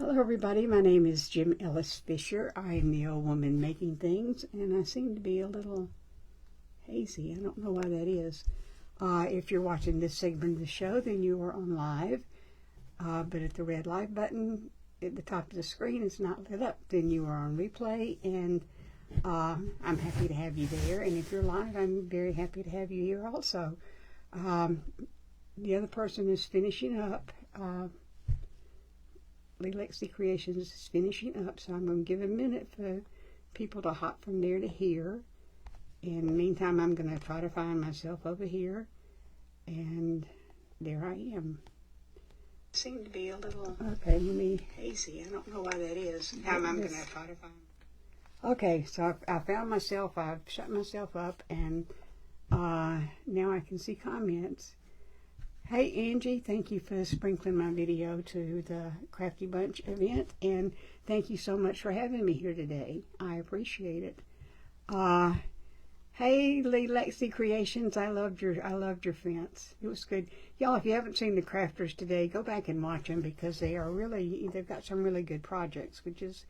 Hello everybody, my name is Jim Ellis Fisher. I am the old woman making things, and I seem to be a little hazy. I don't know why that is. If you're watching this segment of the show, then you are on live. But if the red live button at the top of the screen is not lit up, then you are on replay, and I'm happy to have you there. And if you're live, I'm very happy to have you here also. The other person is finishing up. Lexi Creations is finishing up, so I'm going to give a minute for people to hop from there to here. In the meantime, I'm going to try to find myself over here, and there I am. Seem to be a little hazy. I don't know why that is. Now I'm going to try to find. Okay, so I found myself. I've shut myself up, and now I can see comments. Hey Angie, thank you for sprinkling my video to the Crafty Bunch event, and thank you so much for having me here today. I appreciate it. Hey Lexi Creations, I loved your fence. It was good. Y'all, if you haven't seen the crafters today, go back and watch them, because they've got some really good projects, which is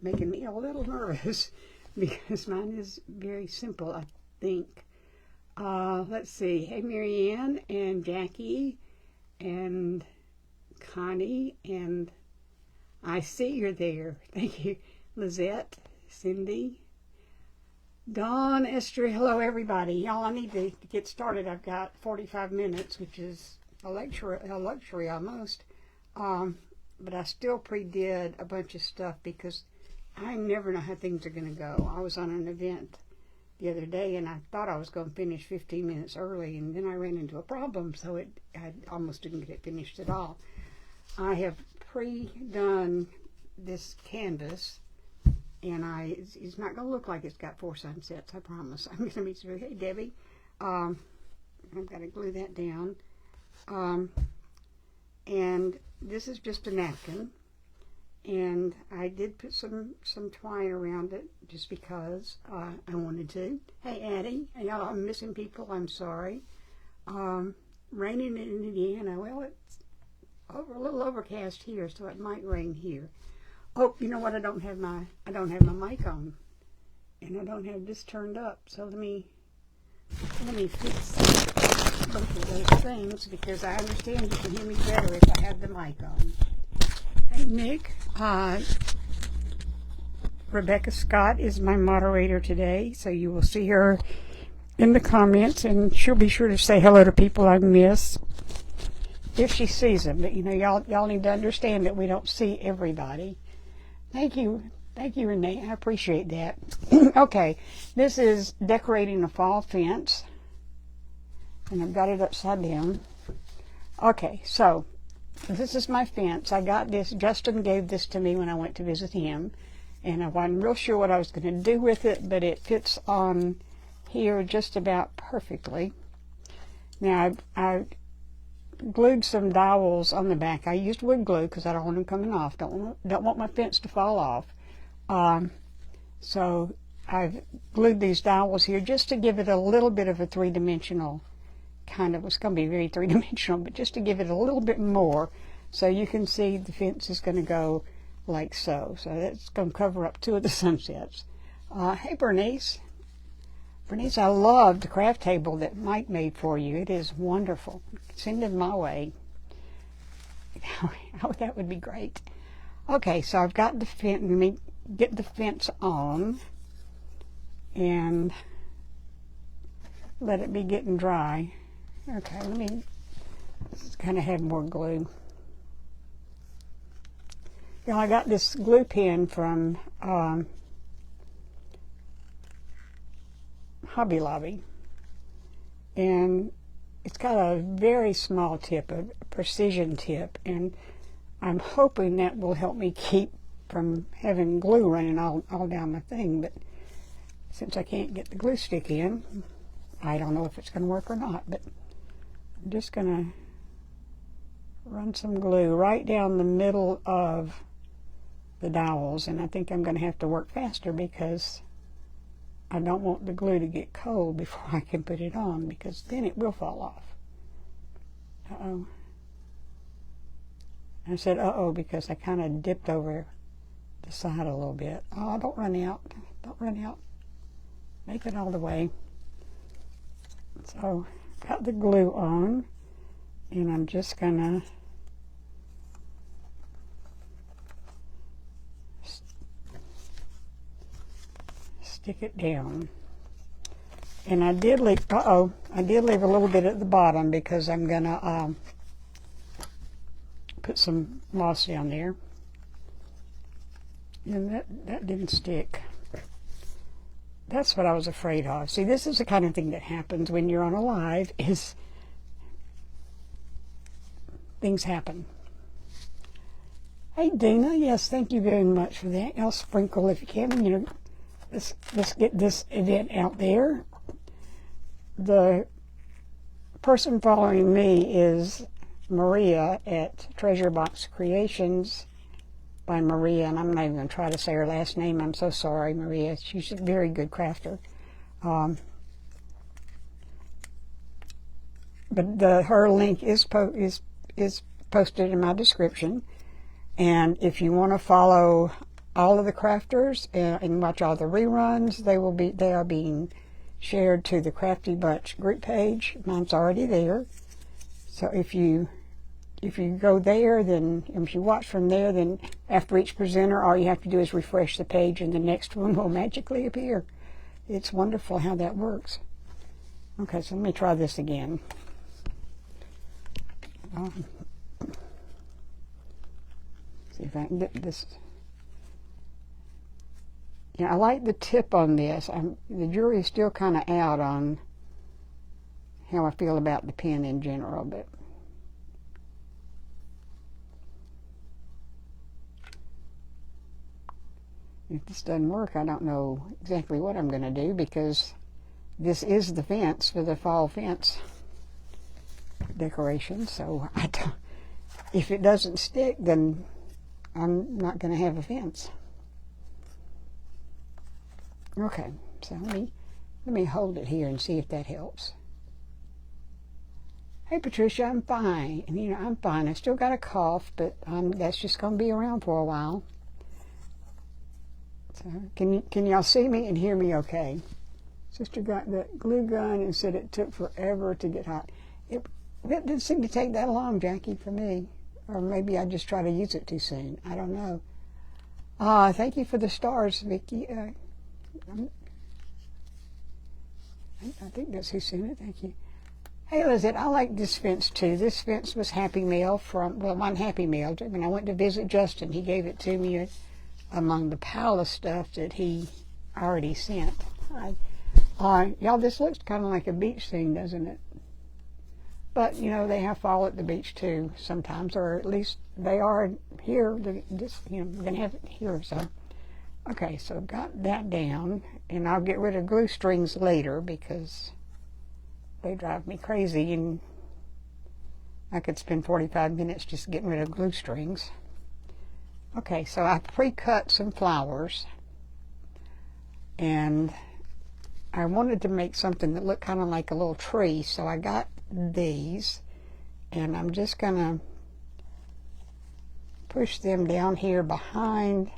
making me a little nervous because mine is very simple, I think. Let's see. Hey, Marianne and Jackie and Connie, and I see you're there. Thank you. Lizette, Cindy, Dawn, Esther. Hello, everybody. Y'all, I need to get started. I've got 45 minutes, which is a luxury almost. But I still pre-did a bunch of stuff because I never know how things are going to go. I was on an event the other day, and I thought I was going to finish 15 minutes early, and then I ran into a problem, so I almost didn't get it finished at all. I have pre-done this canvas, and it's not going to look like it's got 4 sunsets, I promise. I'm going to be through. Hey, Debbie. I've got to glue that down. And this is just a napkin. And I did put some twine around it just because I wanted to. Hey, Addie. Y'all, I'm missing people. I'm sorry. Raining in Indiana. Well, it's a little overcast here, so it might rain here. Oh, you know what? I don't have my mic on, and I don't have this turned up. So let me fix both of those things, because I understand you can hear me better if I have the mic on. Hey, Nick. Rebecca Scott is my moderator today, so you will see her in the comments, and she'll be sure to say hello to people I miss if she sees them. But, you know, y'all need to understand that we don't see everybody. Thank you, Renee. I appreciate that. Okay, this is decorating a fall fence, and I've got it upside down. Okay, so this is my fence. I got this. Justin gave this to me when I went to visit him, and I wasn't real sure what I was going to do with it, but it fits on here just about perfectly. Now, I glued some dowels on the back. I used wood glue because I don't want them coming off. Don't want my fence to fall off. So I've glued these dowels here just to give it a little bit of a three-dimensional kind of. It's going to be very three-dimensional, but just to give it a little bit more, so you can see the fence is going to go like so. So that's going to cover up 2 of the sunsets. Hey, Bernice. Bernice, I love the craft table that Mike made for you. It is wonderful. Send it my way. Oh, that would be great. Okay, so I've got the fence. Let me get the fence on and let it be getting dry. Okay, let me kind of have more glue. You know, I got this glue pen from Hobby Lobby, and it's got a very small tip, a precision tip, and I'm hoping that will help me keep from having glue running all down my thing. But since I can't get the glue stick in, I don't know if it's going to work or not, but I'm just going to run some glue right down the middle of the dowels, and I think I'm going to have to work faster because I don't want the glue to get cold before I can put it on, because then it will fall off. Uh-oh. I said, uh-oh, because I kind of dipped over the side a little bit. Oh, don't run out. Don't run out. Make it all the way. So, got the glue on, and I'm just gonna stick it down. And I did leave, I did leave a little bit at the bottom because I'm gonna put some moss down there. And that didn't stick. That's what I was afraid of. See, this is the kind of thing that happens when you're on a live, is things happen. Hey, Dina, yes, thank you very much for that. I'll sprinkle if you can. You know, let's get this event out there. The person following me is Maria at Treasure Box Creations by Maria, and I'm not even going to try to say her last name. I'm so sorry, Maria. She's a very good crafter. But her link is posted in my description, and if you want to follow all of the crafters and watch all the reruns, they are being shared to the Crafty Bunch group page. Mine's already there, so if you go there, then if you watch from there, then after each presenter, all you have to do is refresh the page and the next one will magically appear. It's wonderful how that works. Okay, so let me try this again. See if I can get this. Yeah, I like the tip on this. The jury's still kind of out on how I feel about the pen in general, but if this doesn't work, I don't know exactly what I'm going to do, because this is the fence for the fall fence decoration. So if it doesn't stick, then I'm not going to have a fence. Okay, so let me hold it here and see if that helps. Hey Patricia, I'm fine. And you know, I'm fine. I still got a cough, but that's just going to be around for a while. So can y'all see me and hear me okay? Sister got the glue gun and said it took forever to get hot. It didn't seem to take that long, Jackie, for me. Or maybe I just try to use it too soon. I don't know. Thank you for the stars, Vicki. I think that's who sent it. Thank you. Hey, Lizette, I like this fence too. This fence was Happy Mail from, well, mine Happy Mail. When I went to visit Justin, he gave it to me among the pile of stuff that he already sent. Y'all, this looks kind of like a beach scene, doesn't it? But, you know, they have fall at the beach too sometimes, or at least they are here. We're going to have it here, so. Okay, so I've got that down, and I'll get rid of glue strings later because they drive me crazy, and I could spend 45 minutes just getting rid of glue strings. Okay, so I pre-cut some flowers, and I wanted to make something that looked kind of like a little tree, so I got these, and I'm just going to push them down here behind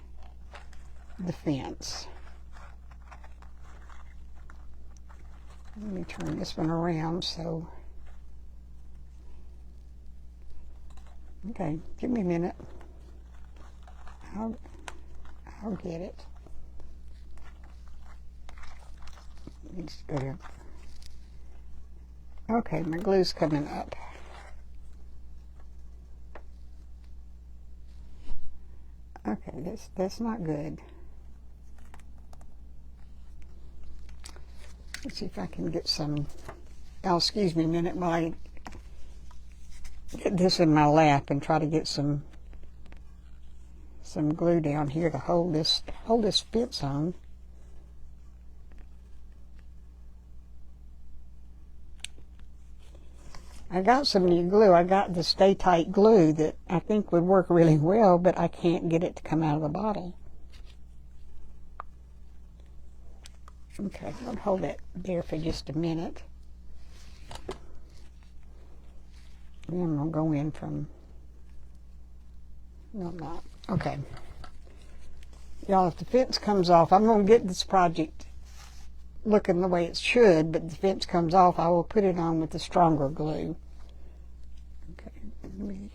the fence. Let me turn this one around so. Okay, give me a minute. I'll get it. Let me just go there. Okay, my glue's coming up. Okay, that's not good. Let's see if I can get some. Oh, excuse me a minute while I get this in my lap and try to get some glue down here to hold this fence on. I got some new glue. I got the Stay Tight glue that I think would work really well, but I can't get it to come out of the bottle. Okay, I'll hold that there for just a minute. Then I'll go in from No, I'm not. Okay. Y'all, if the fence comes off, I'm going to get this project looking the way it should, but the fence comes off, I will put it on with the stronger glue. Okay, let me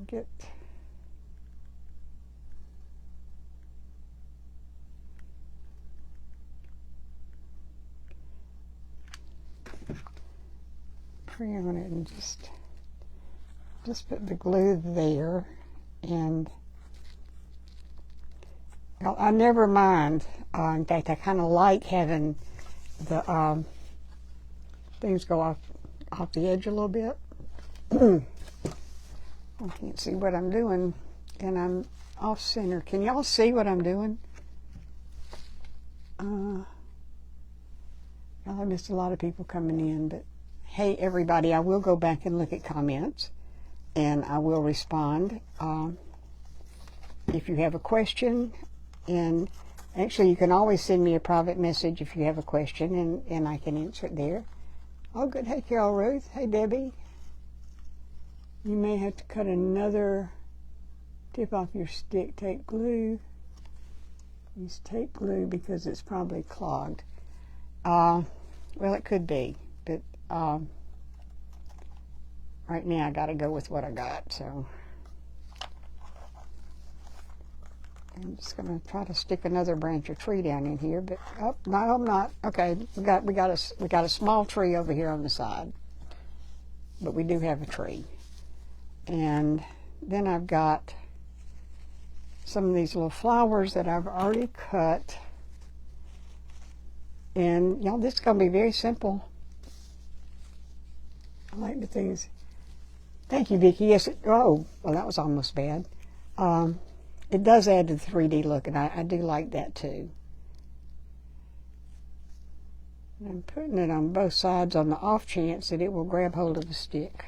get tree on it and just put the glue there. And I never mind. In fact, I kind of like having the things go off the edge a little bit. I can't see what I'm doing, and I'm off center. Can y'all see what I'm doing? I missed a lot of people coming in, but hey, everybody, I will go back and look at comments, and I will respond. If you have a question, and actually you can always send me a private message if you have a question, and I can answer it there. Oh, good. Hey, Carol Ruth. Hey, Debbie. You may have to cut another tip off your stick. Tape glue. Use tape glue because it's probably clogged. Well, it could be, but right now I got to go with what I got. So I'm just going to try to stick another branch or tree down in here. But oh, no, I'm not. Okay, we got a small tree over here on the side, but we do have a tree. And then I've got some of these little flowers that I've already cut. And y'all, this is going to be very simple. I like the things. Thank you, Vicki. Yes. Oh, well, that was almost bad. It does add to the 3D look, and I do like that too. And I'm putting it on both sides on the off chance that it will grab hold of the stick.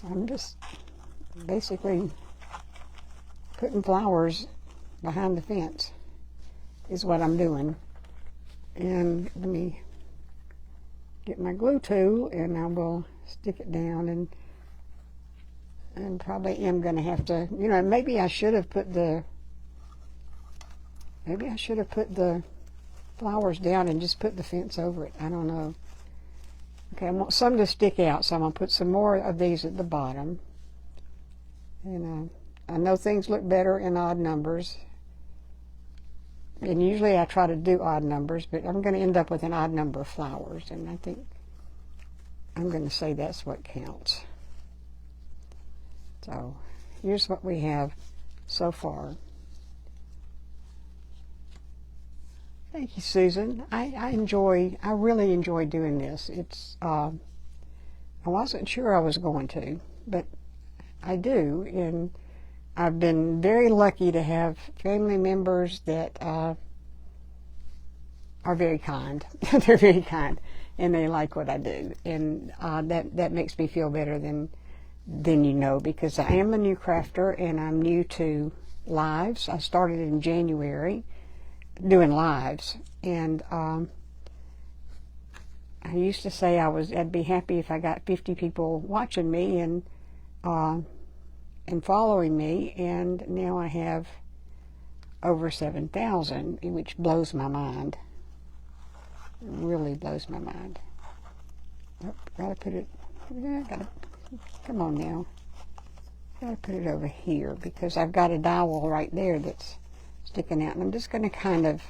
I'm just basically putting flowers behind the fence is what I'm doing. And let me get my glue tool and I will stick it down, and probably am going to have to, you know, maybe I should have put the flowers down and just put the fence over it. I don't know. Okay, I want some to stick out, so I'm going to put some more of these at the bottom. And I know things look better in odd numbers. And usually I try to do odd numbers, but I'm going to end up with an odd number of flowers. And I think I'm going to say that's what counts. So here's what we have so far. Thank you, Susan. I really enjoy doing this. It's I wasn't sure I was going to, but I do, and I've been very lucky to have family members that are very kind. They're very kind, and they like what I do, and that makes me feel better than you know, because I am a new crafter and I'm new to lives. I started in January doing lives, and I used to say I'd be happy if I got 50 people watching me and following me, and now I have over 7,000, which blows my mind. It really blows my mind. Oh, gotta put it. Come on now. Gotta put it over here because I've got a dowel right there that's sticking out, and I'm just going to kind of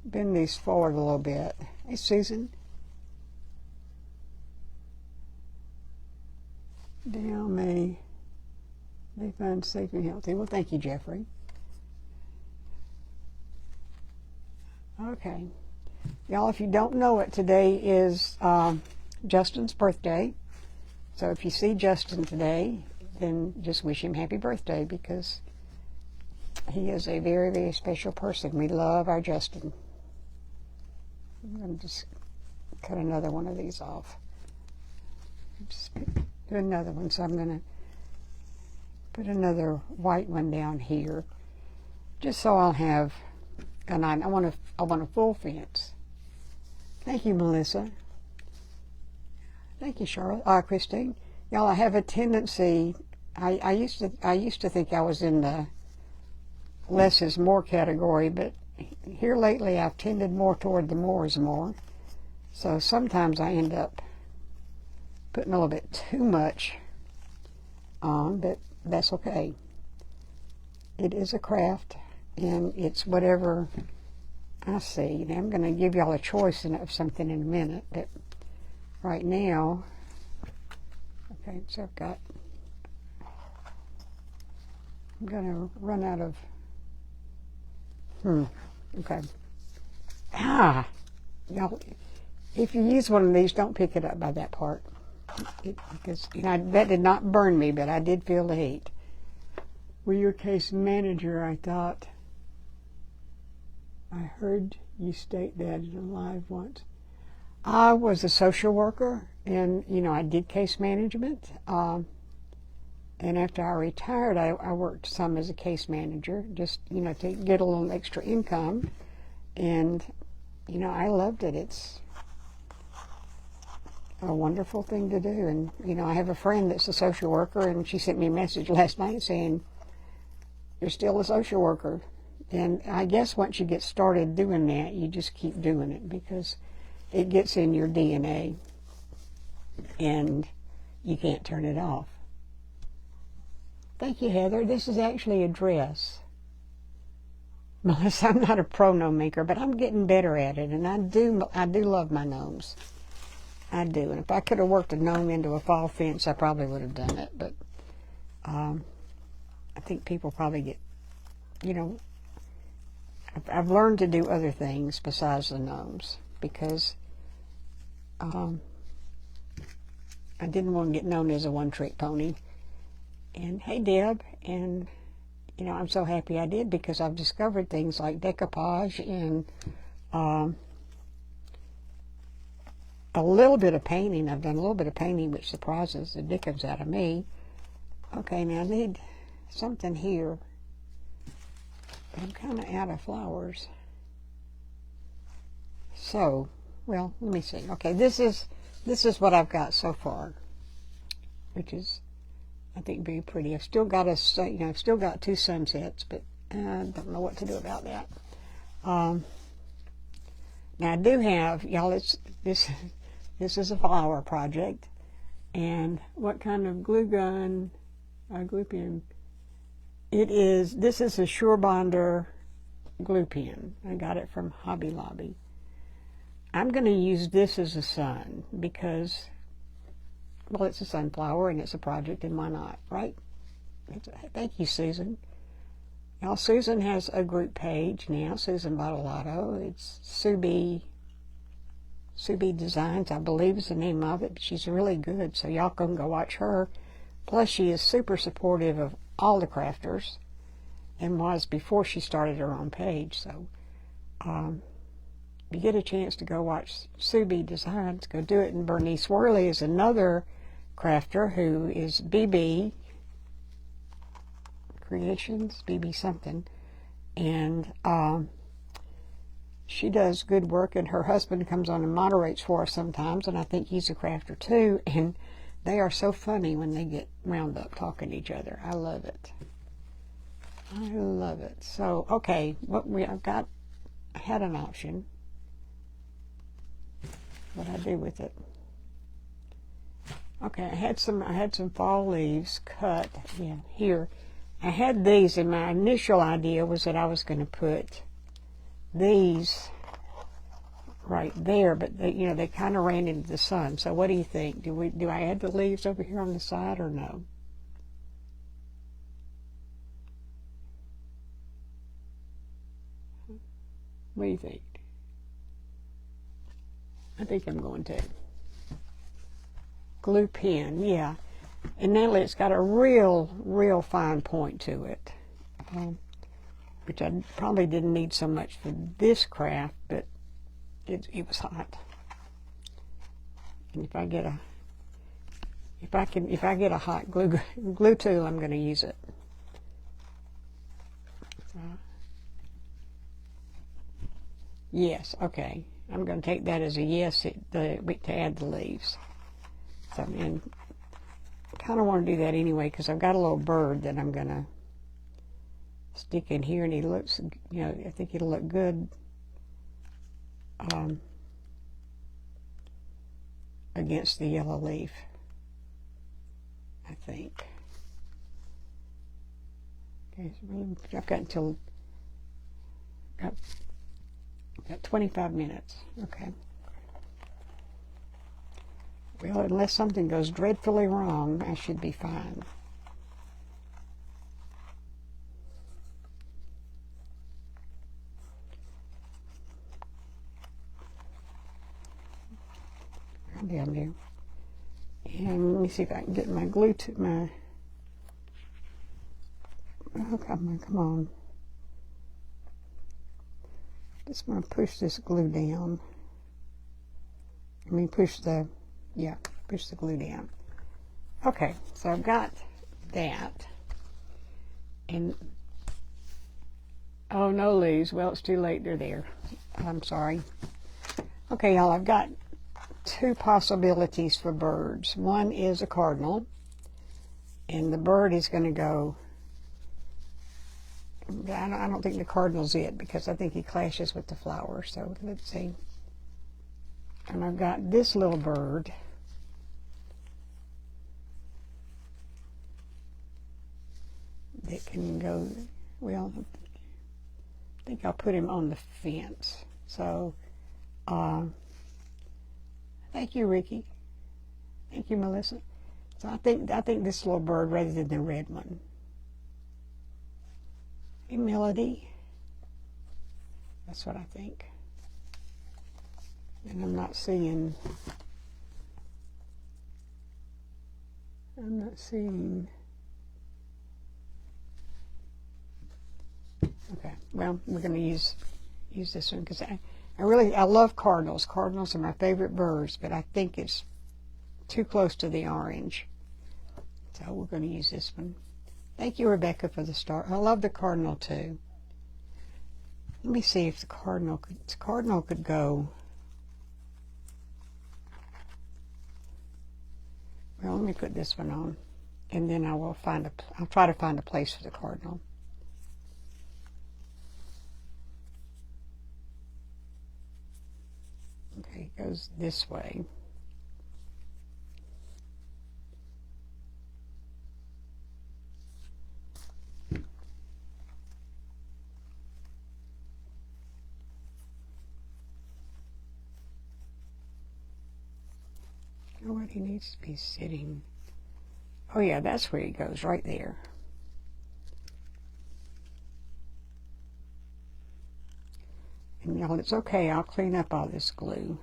bend these forward a little bit. Hey, Susan. Down may they find safe and healthy. Well, thank you, Jeffrey. Okay. Y'all, if you don't know it, today is Justin's birthday. So if you see Justin today, then just wish him happy birthday, because he is a very, very special person. We love our Justin. I'm going to just cut another one of these off. Just do another one. So I'm going to put another white one down here, just so I'll have an I want a full fence. Thank you, Melissa. Thank you, Charlotte. Christine. Y'all, I have a tendency. I used to think I was in the less is more category, but here lately I've tended more toward the more is more. So sometimes I end up putting a little bit too much on, but that's okay. It is a craft, and it's whatever I see. And I'm going to give y'all a choice of something in a minute, but right now, okay, so I'm going to run out of, okay. Y'all, if you use one of these, don't pick it up by that part. Because that did not burn me, but I did feel the heat. Were you a case manager? I thought I heard you state that in a live once. I was a social worker, and I did case management. And after I retired, I worked some as a case manager, just to get a little extra income. And I loved it. It's a wonderful thing to do. And I have a friend that's a social worker, and she sent me a message last night saying, "You're still a social worker." And I guess once you get started doing that, you just keep doing it because it gets in your DNA and you can't turn it off. Thank you, Heather. This is actually a dress. Melissa, I'm not a pro gnome maker, but I'm getting better at it, and I do love my gnomes. I do. And if I could have worked a gnome into a fall fence, I probably would have done it. But I think people probably get, I've learned to do other things besides the gnomes because I didn't want to get known as a one-trick pony. And hey, Deb, and I'm so happy I did because I've discovered things like decoupage and a little bit of painting. I've done a little bit of painting, which surprises the dickens out of me. Okay, now I need something here, but I'm kind of out of flowers. So, well, let me see. Okay, this is what I've got so far, which is, I think, very pretty. I've still got I've still got two sunsets, but I don't know what to do about that. Now I do have, y'all, this is a flower project, and what kind of glue pen? It is. This is a Sure Bonder glue pen. I got it from Hobby Lobby. I'm going to use this as a sun because, well, it's a sunflower and it's a project, and why not, right? Thank you, Susan. Now, Susan has a group page now, Susan Bottolato. It's Subi Designs, I believe is the name of it. But she's really good, so y'all can go watch her. Plus, she is super supportive of all the crafters and was before she started her own page. So, if you get a chance to go watch Subi Designs, go do it. And Bernice Worley is another crafter who is BB Creations, BB something, and she does good work, and her husband comes on and moderates for us sometimes, and I think he's a crafter too, and they are so funny when they get wound up talking to each other. I love it. I love it. So, okay, I had an option. What I do with it? Okay, I had some fall leaves cut. Yeah, here. I had these, and my initial idea was that I was going to put these right there, but they kind of ran into the sun. So what do you think? Do I add the leaves over here on the side or no? What do you think? I think I'm going to. Glue pen, yeah. And Natalie, it's got a real fine point to it, which I probably didn't need so much for this craft, but it was hot. And if I get If I get a hot glue tool, I'm going to use it. Yes, okay. I'm going to take that as a yes to add the leaves. So, and I kind of want to do that anyway because I've got a little bird that I'm going to stick in here, and he looks, you know, I think it'll look good against the yellow leaf, I think. Okay, so I've got until, got 25 minutes. Okay. Well, unless something goes dreadfully wrong, I should be fine. Down there. And let me see if I can get my glue to my, oh, come on. Just want to push this glue down. I mean, push the glue down. Okay, so I've got that. And, oh, no leaves. Well, it's too late. They're there. I'm sorry. Okay, y'all, I've got two possibilities for birds. One is a cardinal, and the bird is going to go, I don't think the cardinal's it, because I think he clashes with the flower. So let's see. And I've got this little bird. That can go, well, I think I'll put him on the fence. So, thank you, Ricky. Thank you, Melissa. So I think this little bird rather than the red one. Hey, Melody. That's what I think. And I'm not seeing. Okay. Well, we're going to use this one because I love cardinals. Cardinals are my favorite birds, but I think it's too close to the orange. So we're going to use this one. Thank you, Rebecca, for the star. I love the cardinal too. Let me see if the cardinal could go. Well, let me put this one on, and then I'll try to find a place for the cardinal. Okay, it goes this way. Oh, what he needs to be sitting. Oh yeah, that's where he goes, right there. And y'all, it's okay, I'll clean up all this glue.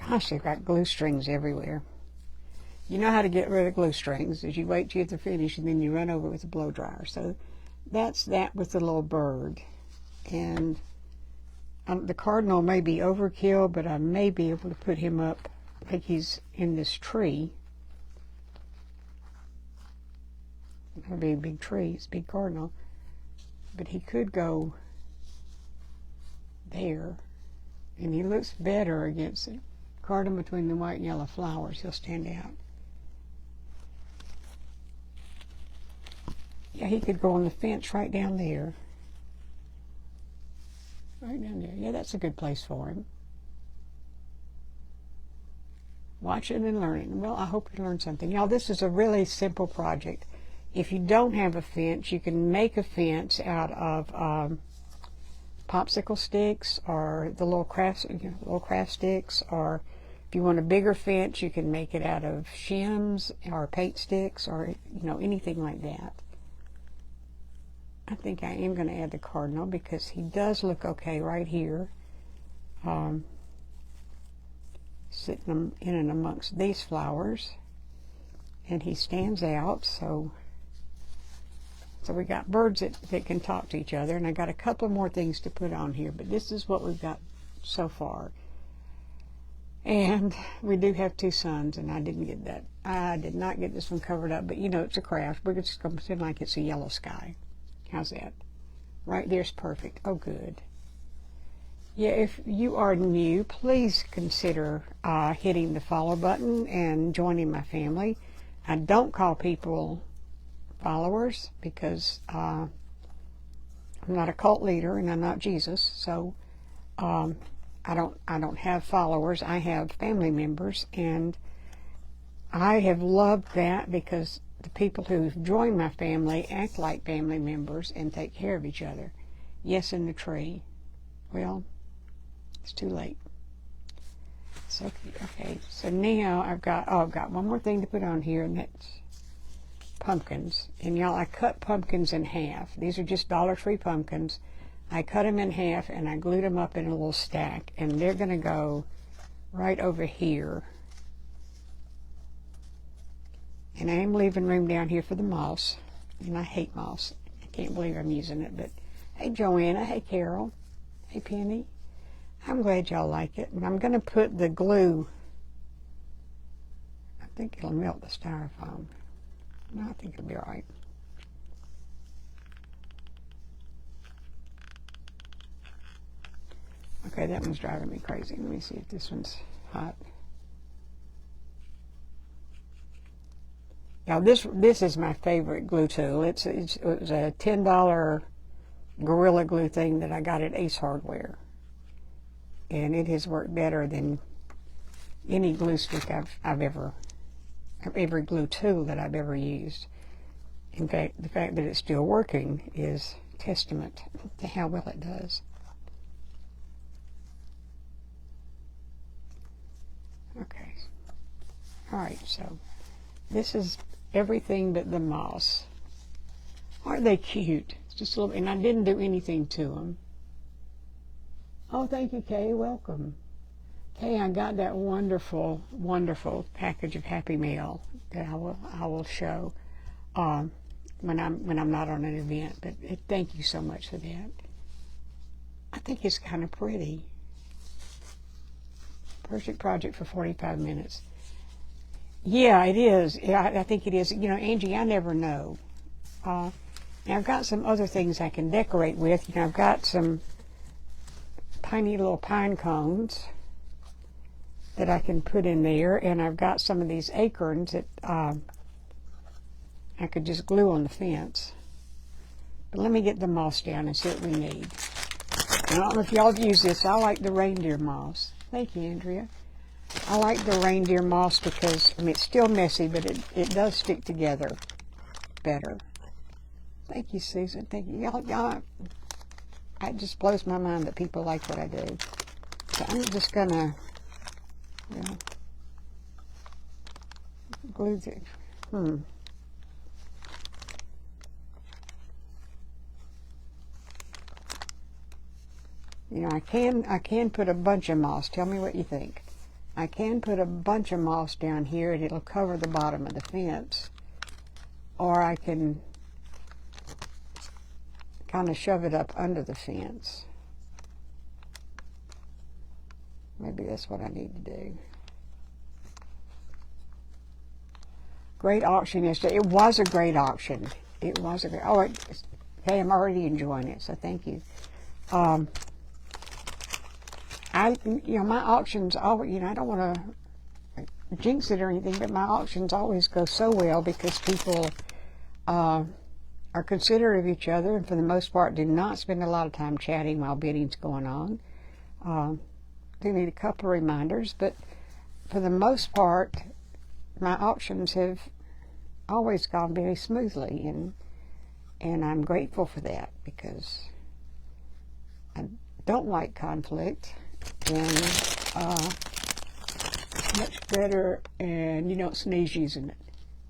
Gosh, they've got glue strings everywhere. You know how to get rid of glue strings is you wait till they're finished and then you run over with a blow dryer. So that's that with the little bird. And the cardinal may be overkill, but I may be able to put him up like he's in this tree. That'd be a big tree, it's a big cardinal. But he could go there, and he looks better against it. Cardinal between the white and yellow flowers, he'll stand out. Yeah, he could go on the fence right down there. Right down there. Yeah, that's a good place for him. Watching and learning. Well, I hope you learned something. Y'all, this is a really simple project. If you don't have a fence, you can make a fence out of popsicle sticks or the little craft sticks, or if you want a bigger fence, you can make it out of shims or paint sticks or anything like that. I think I am going to add the cardinal because he does look okay right here, sitting in and amongst these flowers. and he stands out. So we got birds that can talk to each other, and I got a couple more things to put on here, but this is what we've got so far. And we do have 2 sons, and I did not get this one covered up, but you know, it's a craft. We're just going to pretend like it's a yellow sky. How's that? Right there's perfect. Oh, good. Yeah, if you are new, please consider hitting the follow button and joining my family. I don't call people followers because I'm not a cult leader and I'm not Jesus, so I don't have followers. I have family members, and I have loved that because the people who've joined my family act like family members and take care of each other. Yes, in the tree. Well, it's too late. So okay, so now I've got one more thing to put on here, and that's pumpkins. And y'all, I cut pumpkins in half. These are just Dollar Tree pumpkins. I cut them in half and I glued them up in a little stack, and they're going to go right over here. And I am leaving room down here for the moss, and I hate moss. I can't believe I'm using it, but hey Joanna, hey Carol, hey Penny. I'm glad y'all like it. And I'm going to put the glue, I think it'll melt the styrofoam. No, I think it'll be all right. Okay, that one's driving me crazy. Let me see if this one's hot. Now this is my favorite glue tool. It was a $10 Gorilla Glue thing that I got at Ace Hardware, and it has worked better than any glue stick every glue tool that I've ever used. In fact, the fact that it's still working is testament to how well it does. Okay. All right, so this is everything but the moss. Aren't they cute? It's just a little, and I didn't do anything to them. Oh, thank you, Kay. Welcome. Kay, I got that wonderful, wonderful package of Happy Mail that I will show when I'm not on an event. But thank you so much for that. I think it's kind of pretty. Perfect project for 45 minutes. Yeah, it is. Yeah, I think it is. You know, Angie, I never know. Now I've got some other things I can decorate with. You know, I've got some tiny little pine cones that I can put in there, and I've got some of these acorns that I could just glue on the fence. But let me get the moss down and see what we need. I don't know if y'all use this. I like the reindeer moss. Thank you, Andrea. I like the reindeer moss because, I mean, it's still messy, but it does stick together better. Thank you, Susan. Thank you. Y'all, it just blows my mind that people like what I do. So I'm just going to, you know, glue it. You know, I can put a bunch of moss. Tell me what you think. I can put a bunch of moss down here and it'll cover the bottom of the fence. Or I can kind of shove it up under the fence. Maybe that's what I need to do. Great auction yesterday. It was a great auction. It was a great, hey, I'm already enjoying it, so thank you. You know, my auctions always, you know, I don't want to jinx it or anything, but my auctions always go so well because people are considerate of each other, and for the most part do not spend a lot of time chatting while bidding's going on. Do need a couple of reminders, but for the most part, my auctions have always gone very smoothly, and I'm grateful for that because I don't like conflict. And much better, and you don't sneeze using it.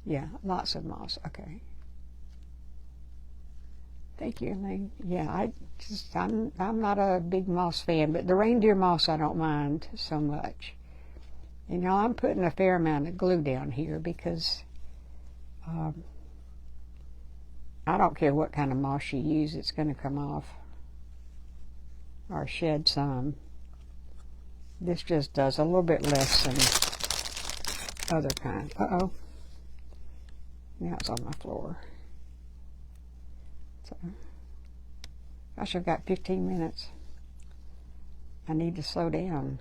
Yeah, lots of moss. Okay. Thank you, Elaine. Yeah, I'm not a big moss fan, but the reindeer moss I don't mind so much. You know, I'm putting a fair amount of glue down here because I don't care what kind of moss you use, it's going to come off or shed some. This just does a little bit less than other kinds. Uh-oh. Now it's on my floor. So, gosh, I've got 15 minutes. I need to slow down.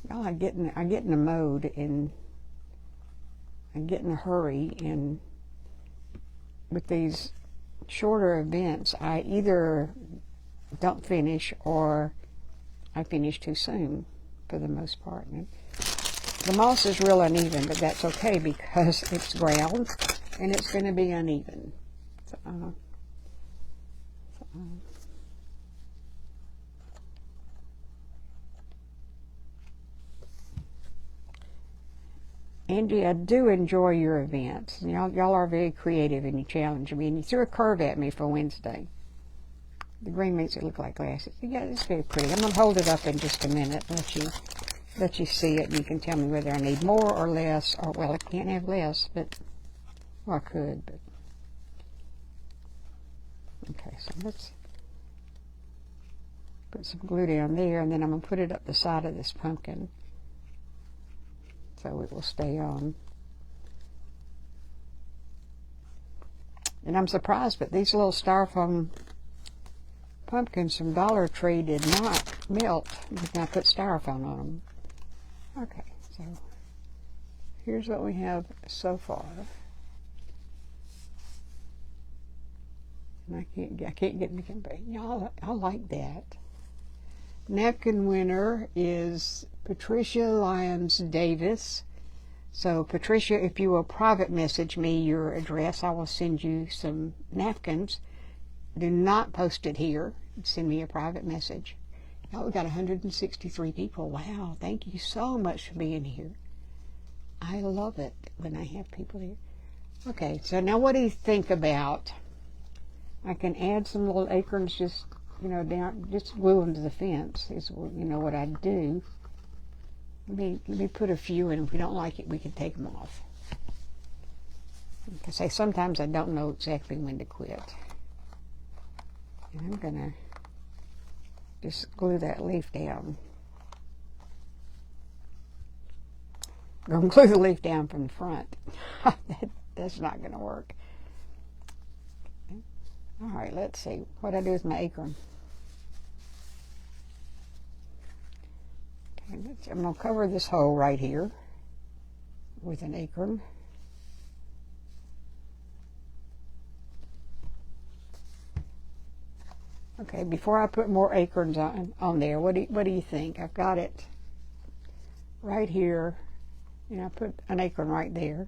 Y'all, I get in a mode and I get in a hurry, and with these shorter events, I either don't finish or I finish too soon for the most part. And the moss is real uneven, but that's okay because it's ground and it's going to be uneven. Angie, I do enjoy your events. Y'all are very creative and you challenge me. And you threw a curve at me for Wednesday. The green makes it look like glasses. Yeah, it's very pretty. I'm going to hold it up in just a minute and let you see it. And you can tell me whether I need more or less. Or, well, I can't have less, but, well, I could. But okay, so let's put some glue down there. And then I'm going to put it up the side of this pumpkin, so it will stay on. And I'm surprised, but these little styrofoam pumpkins from Dollar Tree did not melt when I put styrofoam on them. Okay, so here's what we have so far. And I can't get anything, but y'all, I like that. Napkin winner is Patricia Lyons Davis. So Patricia, if you will private message me your address, I will send you some napkins. Do not post it here. Send me a private message. Now we got 163 people. Wow, thank you so much for being here. I love it when I have people here. Okay, so now what do you think about, I can add some little acorns just, down, just glue them to the fence is, what I do. Let me put a few in. If we don't like it, we can take them off. Because sometimes I don't know exactly when to quit. And I'm going to just glue that leaf down. I'm going to glue the leaf down from the front. That's not going to work. All right, let's see what I do with my acorn. Okay, I'm going to cover this hole right here with an acorn. Okay, before I put more acorns on there, what do you think? I've got it right here, and I put an acorn right there,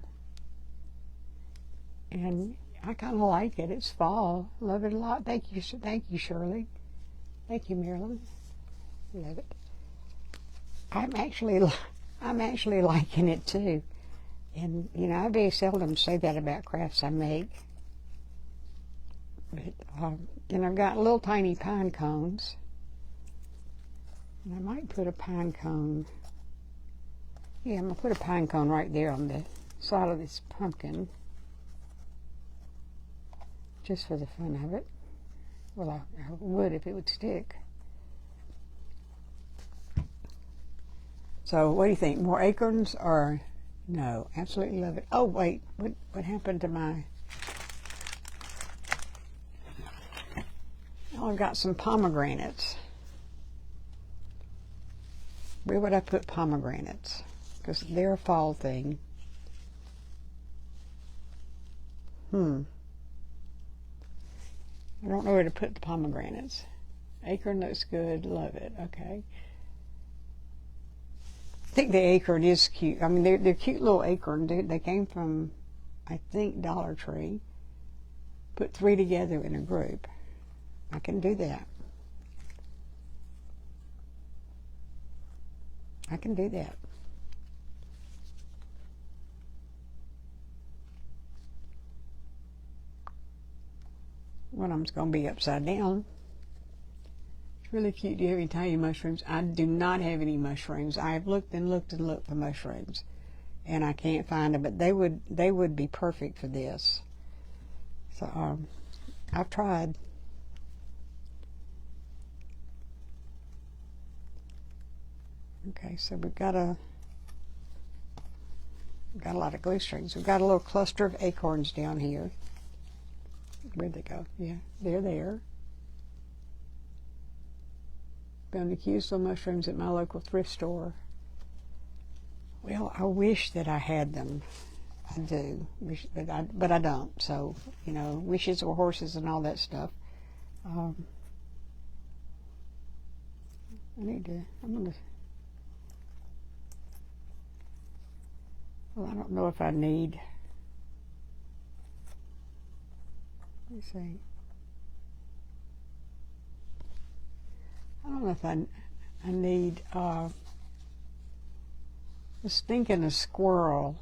and I kind of like it. It's fall. Love it a lot. Thank you, Shirley. Thank you, Marilyn. Love it. I'm actually liking it too, and I very seldom say that about crafts I make. But and I've got little tiny pine cones. And I might put a pine cone. Yeah, I'm going to put a pine cone right there on the side of this pumpkin. Just for the fun of it. Well, I would if it would stick. So, what do you think? More acorns or no? Absolutely love it. Oh, wait. What happened to my... Oh, I've got some pomegranates. Where would I put pomegranates? Because they're a fall thing. I don't know where to put the pomegranates. Acorn looks good. Love it. Okay. I think the acorn is cute. I mean, they're cute little acorns. They came from, I think, Dollar Tree. Put 3 together in a group. I can do that. I can do that. One of them's going to be upside down. It's really cute. Do you have any tiny mushrooms? I do not have any mushrooms. I have looked and looked and looked for mushrooms. and I can't find them, but they would be perfect for this. So I've tried. Okay, so we've got a lot of glue strings. We've got a little cluster of acorns down here. Where'd they go? Yeah, they're there. Found the cutest little mushrooms at my local thrift store. Well, I wish that I had them. I do, but I don't. So, you know, wishes or horses and all that stuff. I'm gonna. Well, I don't know if I need. Let me see. I don't know if I need. I was thinking a squirrel.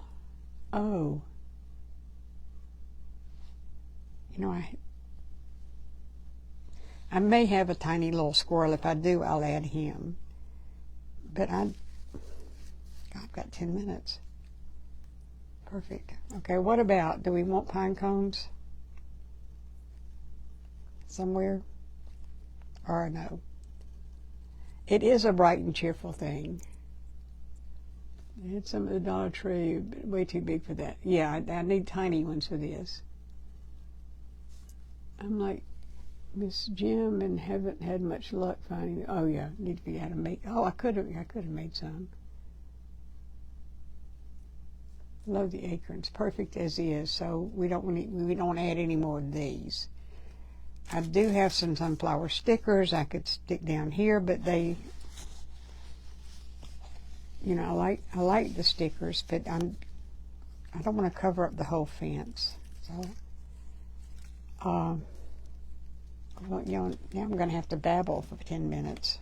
Oh. You know, I may have a tiny little squirrel. If I do, I'll add him. But I've got 10 minutes. Perfect. Okay, what about, do we want pine cones somewhere? Or no? It is a bright and cheerful thing. I had some at the Dollar Tree, but way too big for that. Yeah, I need tiny ones for this. I'm like Miss Jim and haven't had much luck finding. Oh yeah, need to figure out how to make. Oh, I could have made some. Love the acorns, perfect as is. So we don't add any more of these. I do have some sunflower stickers I could stick down here, but they, you know, I like the stickers, but I don't want to cover up the whole fence. So, well, you know, now I'm going to have to babble for 10 minutes.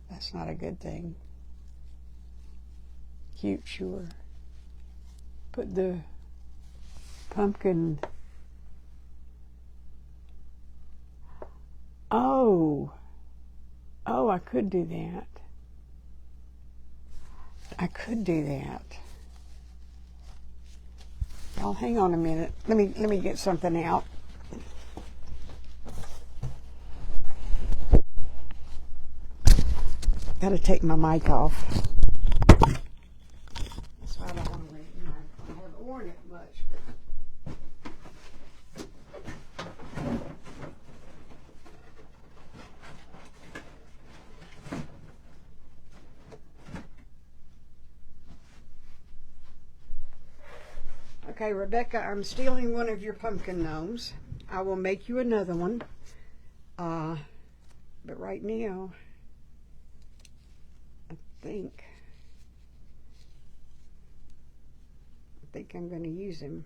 That's not a good thing. Cute, sure. Put the pumpkin. Oh, I could do that. I could do that. Y'all, hang on a minute. Let me get something out. Got to take my mic off. That's why I don't want to wait. You know, I haven't worn it much. Okay, Rebecca, I'm stealing one of your pumpkin gnomes. I will make you another one. But right now, I think I'm going to use him.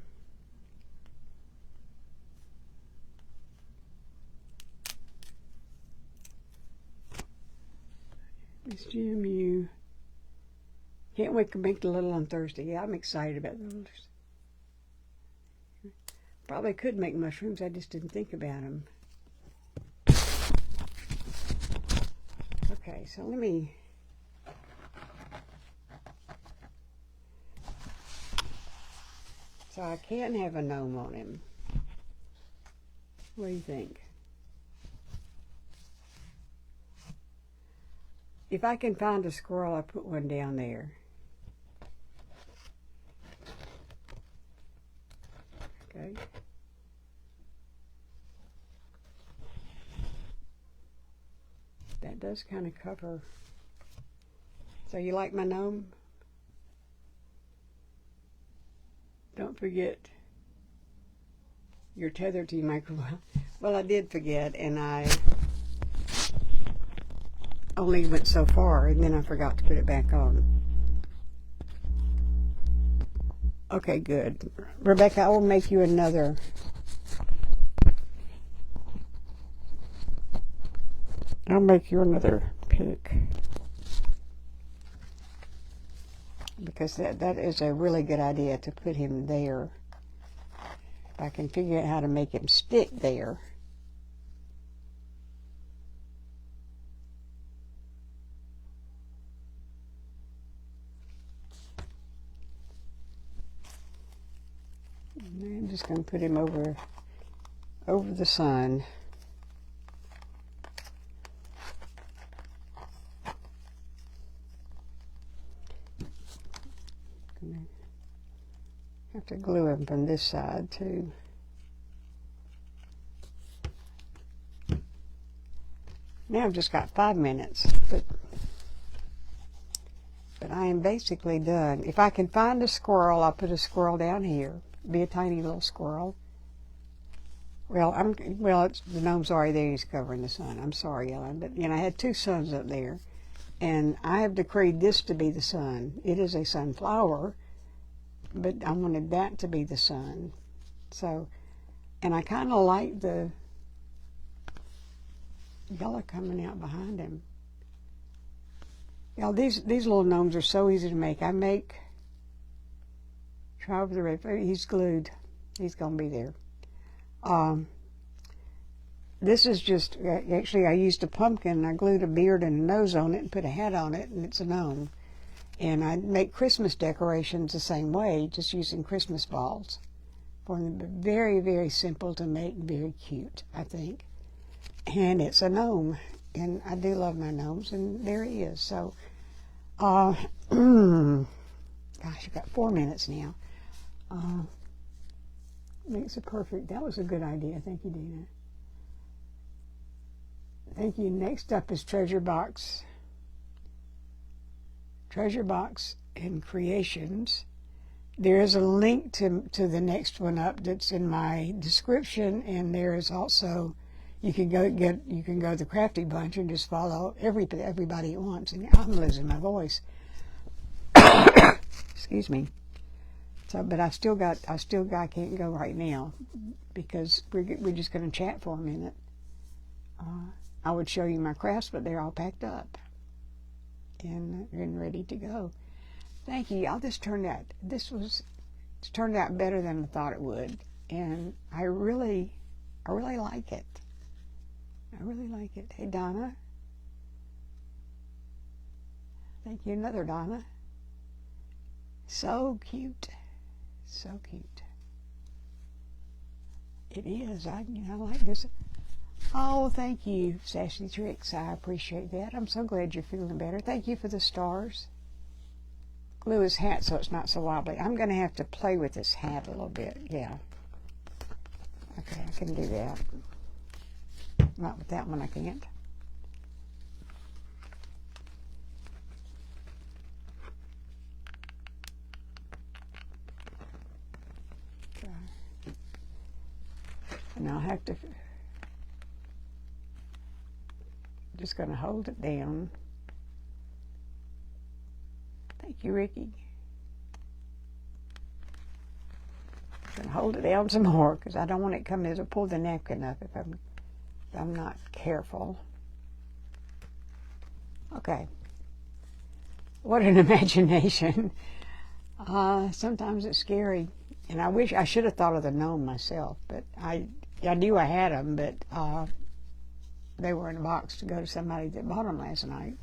Miss Jim, you can't wait to make the little on Thursday. Yeah, I'm excited about those. Probably could make mushrooms. I just didn't think about them. Okay, so let me. So I can have a gnome on him. What do you think? If I can find a squirrel, I'll put one down there. Okay. That does kind of cover. So you like my gnome? Don't forget you're tethered to your microphone. Well, I did forget, and I only went so far, and then I forgot to put it back on. Okay, good. Rebecca, I will make you another. I'll make you another pick. Because that is a really good idea to put him there. If I can figure out how to make him stick there. I'm just going to put him over the sun. Have to glue him from this side too. Now I've just got 5 minutes, but I am basically done. If I can find a squirrel, I'll put a squirrel down here. Be a tiny little squirrel. Well, it's, the gnome's already there. He's covering the sun. I'm sorry, Ellen, but I had 2 suns up there, and I have decreed this to be the sun. It is a sunflower, but I wanted that to be the sun. So, and I kind of like the yellow coming out behind him. These little gnomes are so easy to make. Try over the red. He's glued. He's gonna be there. This is just, actually I used a pumpkin, I glued a beard and a nose on it and put a hat on it, and it's a gnome. And I make Christmas decorations the same way, just using Christmas balls. For them, very, very simple to make, very cute, I think. And it's a gnome, and I do love my gnomes, and there he is. So, gosh, I've got 4 minutes now. Makes it perfect. That was a good idea. Thank you, Dina. Thank you. Next up is Treasure Box and Creations. There is a link to the next one up that's in my description, and there is also, you can go to the Crafty Bunch and just follow everybody at once. And I'm losing my voice. Excuse me. So, but I can't go right now because we're just going to chat for a minute. I would show you my crafts, but they're all packed up and ready to go. Thank you. Y'all, this turned out better than I thought it would, and I really like it. I really like it. Hey, Donna. Thank you, another Donna. So cute. So cute. It is. I like this. Oh, thank you, Sassy Tricks. I appreciate that. I'm so glad you're feeling better. Thank you for the stars. Glue his hat so it's not so wobbly. I'm going to have to play with this hat a little bit. Yeah. Okay, I can do that. Not with that one, I can't. And I'll have to, just going to hold it down. Thank you, Ricky. I'm going to hold it down some more because I don't want it coming to pull the napkin up if I'm not careful. Okay. What an imagination. Sometimes it's scary. And I wish I should have thought of the gnome myself, but I knew I had them, but they were in a box to go to somebody that bought them last night.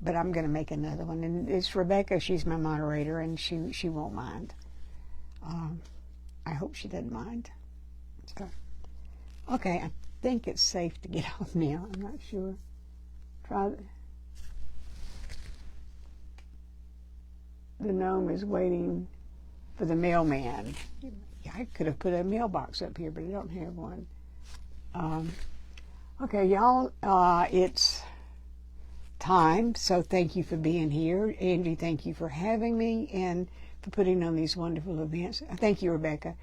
But I'm going to make another one, and it's Rebecca. She's my moderator, and she won't mind. I hope she doesn't mind. So, okay, I think it's safe to get off now. I'm not sure. The gnome is waiting for the mailman. I could have put a mailbox up here, but I don't have one. Okay, y'all, it's time, so thank you for being here. Angie, thank you for having me and for putting on these wonderful events. Thank you, Rebecca.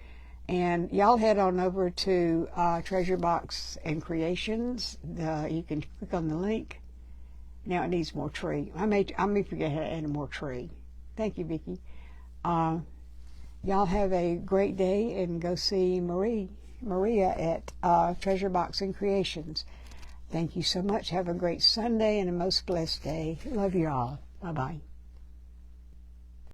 And y'all head on over to Treasure Box and Creations. You can click on the link. Now it needs more tree. I may forget how to add more tree. Thank you, Vicki. Y'all have a great day, and go see Maria at Treasure Box and Creations. Thank you so much. Have a great Sunday and a most blessed day. Love you all. Bye-bye.